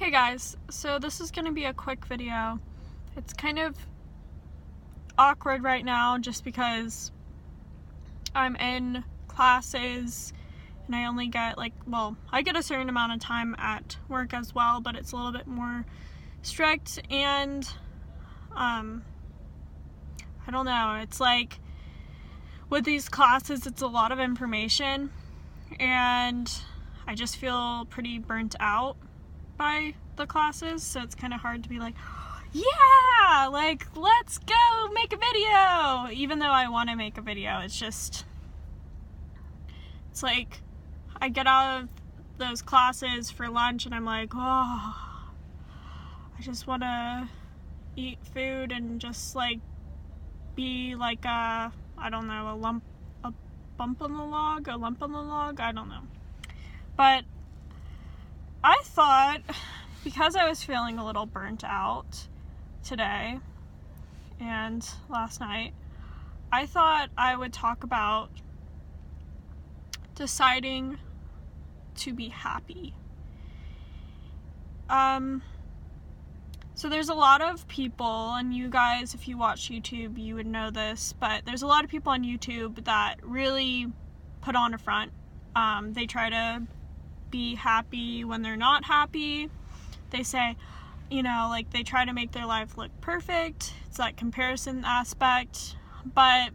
Hey guys, so this is going to be a quick video. It's kind of awkward right now just because I'm in classes and I only get I get a certain amount of time at work as well, but it's a little bit more strict, and I don't know, it's like with these classes it's a lot of information and I just feel pretty burnt out by the classes, so it's kind of hard to be like, yeah, let's go make a video, even though I want to make a video. It's like I get out of those classes for lunch and I'm like, oh, I just want to eat food and just be like a lump on the log, I don't know. But I thought, because I was feeling a little burnt out today and last night, I thought I would talk about deciding to be happy. So there's a lot of people, and you guys, if you watch YouTube, you would know this, but there's a lot of people on YouTube that really put on a front. They try to be happy when they're not happy. They say, they try to make their life look perfect. It's that comparison aspect. But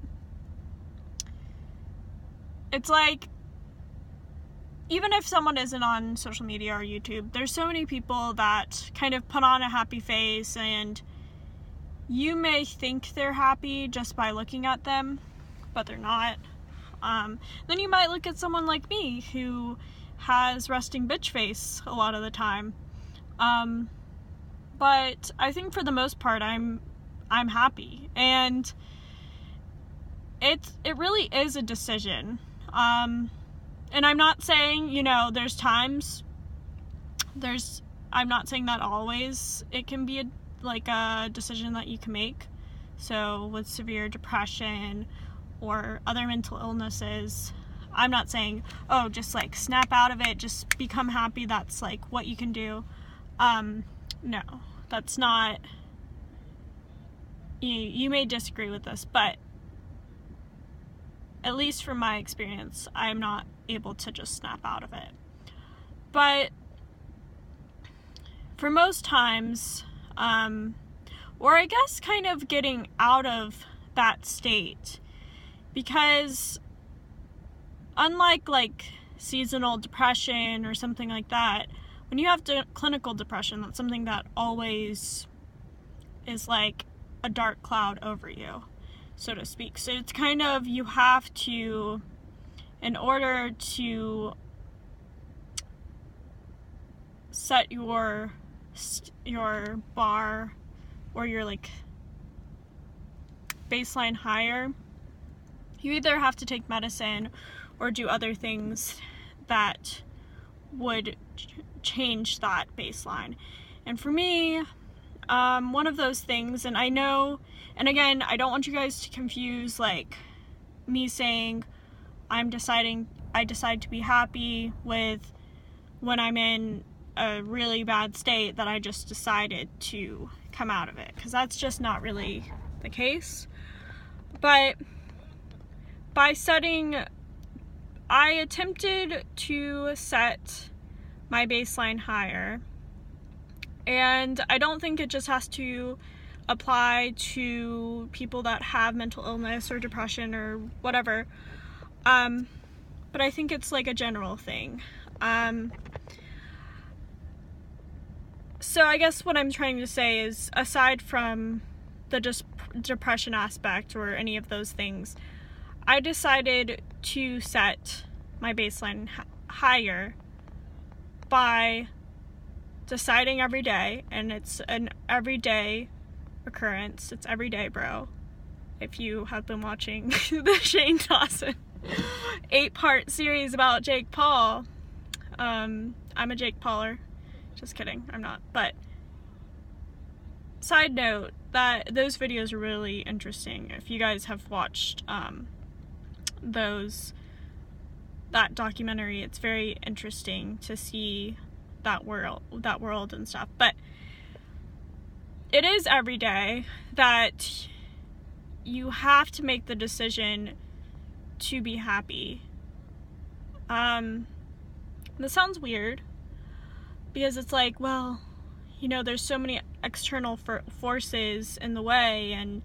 it's like, even if someone isn't on social media or YouTube, there's so many people that kind of put on a happy face, and you may think they're happy just by looking at them, but they're not. Then you might look at someone like me who has resting bitch face a lot of the time. But I think for the most part I'm happy, and it really is a decision. And I'm not saying, there's times, I'm not saying that always it can be a decision that you can make. So with severe depression or other mental illnesses, I'm not saying, oh, just snap out of it, just become happy, that's what you can do. No, that's not, you may disagree with this, but at least from my experience, I'm not able to just snap out of it. But for most times, or I guess kind of getting out of that state, because unlike seasonal depression or something like that, when you have clinical depression, that's something that always is like a dark cloud over you, so to speak. So it's kind of, you have to, in order to set your bar or your baseline higher, you either have to take medicine or do other things that would change that baseline. And for me, one of those things, and I know, and again, I don't want you guys to confuse me saying I decide to be happy with when I'm in a really bad state that I just decided to come out of it, because that's just not really the case. But I attempted to set my baseline higher, and I don't think it just has to apply to people that have mental illness or depression or whatever, but I think it's a general thing. So I guess what I'm trying to say is, aside from the depression aspect or any of those things, I decided to set my baseline higher by deciding every day, and it's an everyday occurrence. It's every day, bro. If you have been watching the Shane Dawson 8-part series about Jake Paul, I'm a Jake Pauler. Just kidding, I'm not. But side note, that those videos are really interesting. If you guys have watched that documentary, it's very interesting to see that world and stuff. But it is every day that you have to make the decision to be happy. This sounds weird because it's like, well, you know, there's so many external forces in the way, and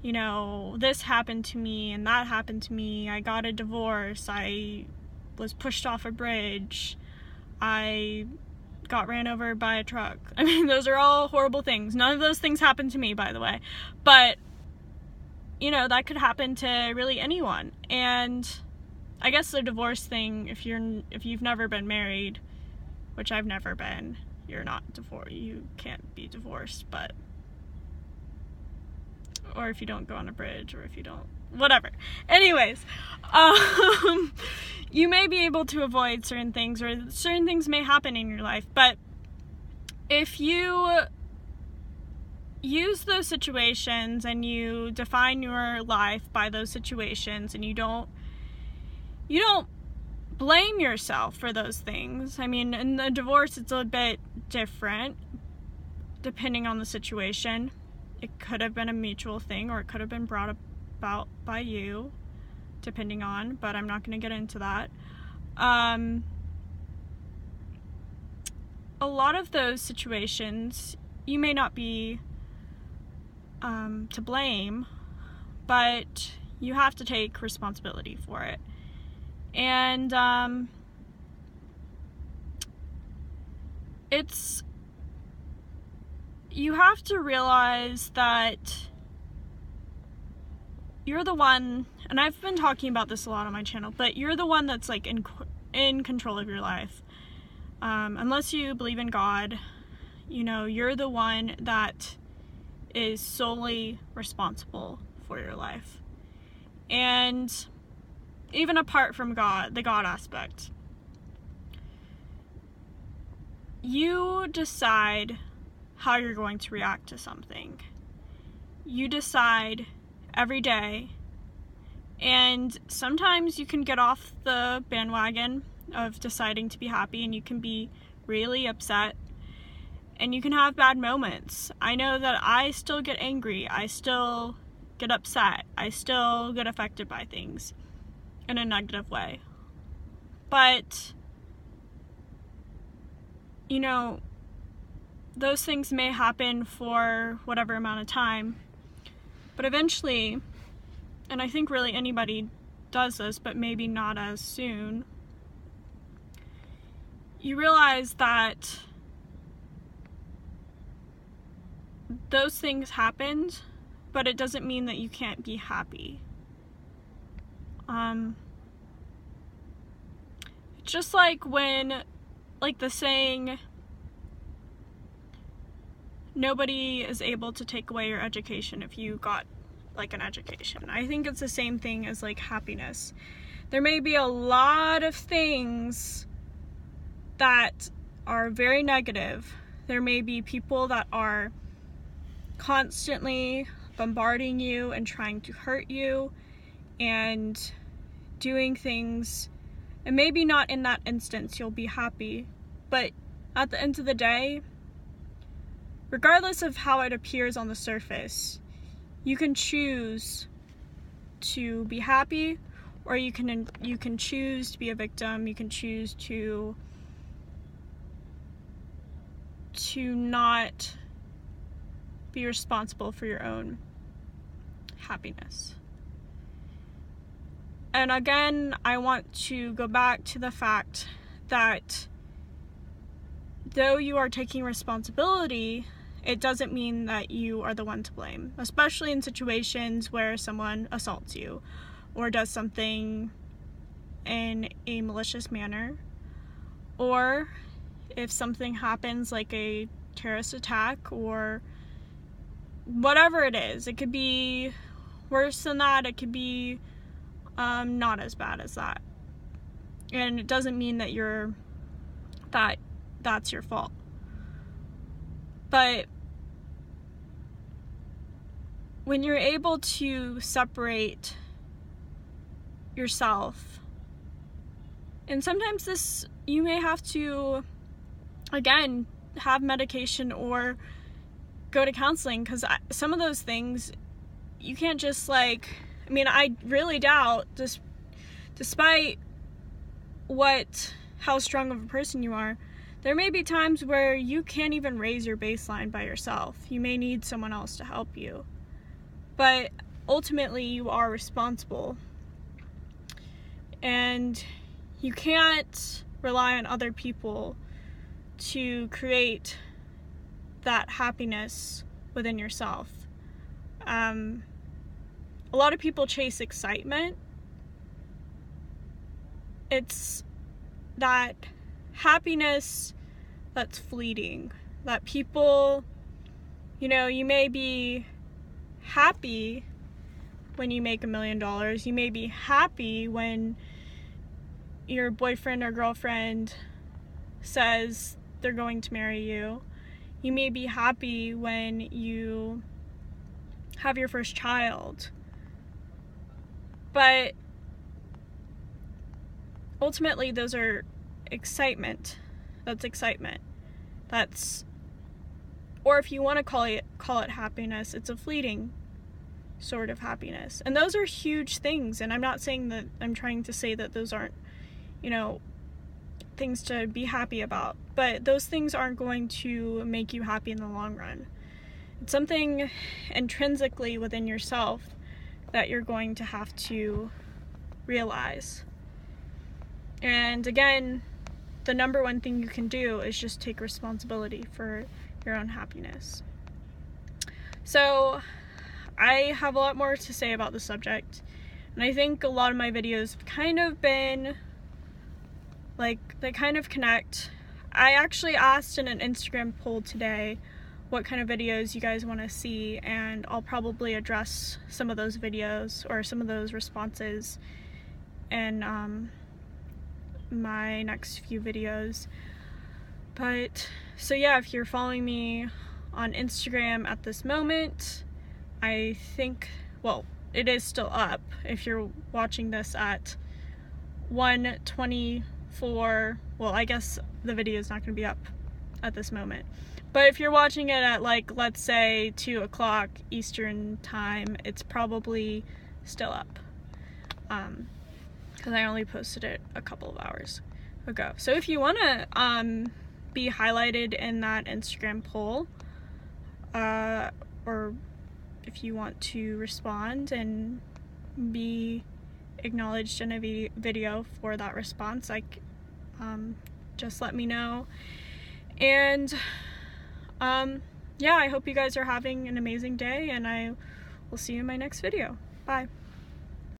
you know, this happened to me and that happened to me. I got a divorce. I was pushed off a bridge. I got ran over by a truck. I mean, those are all horrible things. None of those things happened to me, by the way. But, you know, that could happen to really anyone. And I guess the divorce thing, if you've never been married, which I've never been, you're not divorced. You can't be divorced, but, or if you don't go on a bridge, or if you don't, whatever. Anyways, you may be able to avoid certain things, or certain things may happen in your life, but if you use those situations and you define your life by those situations, and you don't blame yourself for those things. I mean, in the divorce, it's a bit different depending on the situation. It could have been a mutual thing, or it could have been brought about by you, depending on, but I'm not going to get into that. A lot of those situations, you may not be to blame, but you have to take responsibility for it. And you have to realize that you're the one, and I've been talking about this a lot on my channel, but you're the one that's like in control of your life. Unless you believe in God, you know, you're the one that is solely responsible for your life. And even apart from God, the God aspect, you decide how you're going to react to something. You decide every day, and sometimes you can get off the bandwagon of deciding to be happy, and you can be really upset, and you can have bad moments. I know that I still get angry, I still get upset, I still get affected by things in a negative way. But, you know, those things may happen for whatever amount of time, but eventually, and I think really anybody does this, but maybe not as soon, you realize that those things happened, but it doesn't mean that you can't be happy. Just like when, like the saying, nobody is able to take away your education if you got like an education. I think it's the same thing as like happiness. There may be a lot of things that are very negative. There may be people that are constantly bombarding you and trying to hurt you and doing things, and maybe not in that instance you'll be happy, but at the end of the day, regardless of how it appears on the surface, you can choose to be happy, or you can choose to be a victim. You can choose to not be responsible for your own happiness. And again, I want to go back to the fact that though you are taking responsibility, it doesn't mean that you are the one to blame, especially in situations where someone assaults you or does something in a malicious manner, or if something happens like a terrorist attack or whatever it is. It could be worse than that, it could be not as bad as that, and it doesn't mean that that's your fault. But when you're able to separate yourself, and sometimes this, you may have to again, have medication or go to counseling, because some of those things you can't just like, I mean, I really doubt, just despite how strong of a person you are, there may be times where you can't even raise your baseline by yourself. You may need someone else to help you. But ultimately, you are responsible. And you can't rely on other people to create that happiness within yourself. A lot of people chase excitement. It's that happiness that's fleeting, that people, you know, you may be happy when you make $1 million. You may be happy when your boyfriend or girlfriend says they're going to marry you. You may be happy when you have your first child. But ultimately, those are excitement. That's excitement. Or if you want to call it happiness, it's a fleeting sort of happiness. And those are huge things. And I'm not saying that, I'm trying to say that those aren't, you know, things to be happy about. But those things aren't going to make you happy in the long run. It's something intrinsically within yourself that you're going to have to realize. And again, the number one thing you can do is just take responsibility for your own happiness. So I have a lot more to say about the subject, and I think a lot of my videos have kind of been like, they kind of connect. I actually asked in an Instagram poll today what kind of videos you guys want to see, and I'll probably address some of those videos or some of those responses in my next few videos. But so yeah, if you're following me on Instagram at this moment, I think, well, it is still up if you're watching this at 1:24. Well, I guess the video is not going to be up at this moment, but if you're watching it at, like, let's say 2 o'clock Eastern time, it's probably still up, because I only posted it a couple of hours ago. So if you want to be highlighted in that Instagram poll, or if you want to respond and be acknowledged in a video for that response, like, just let me know. And yeah, I hope you guys are having an amazing day, and I will see you in my next video. Bye.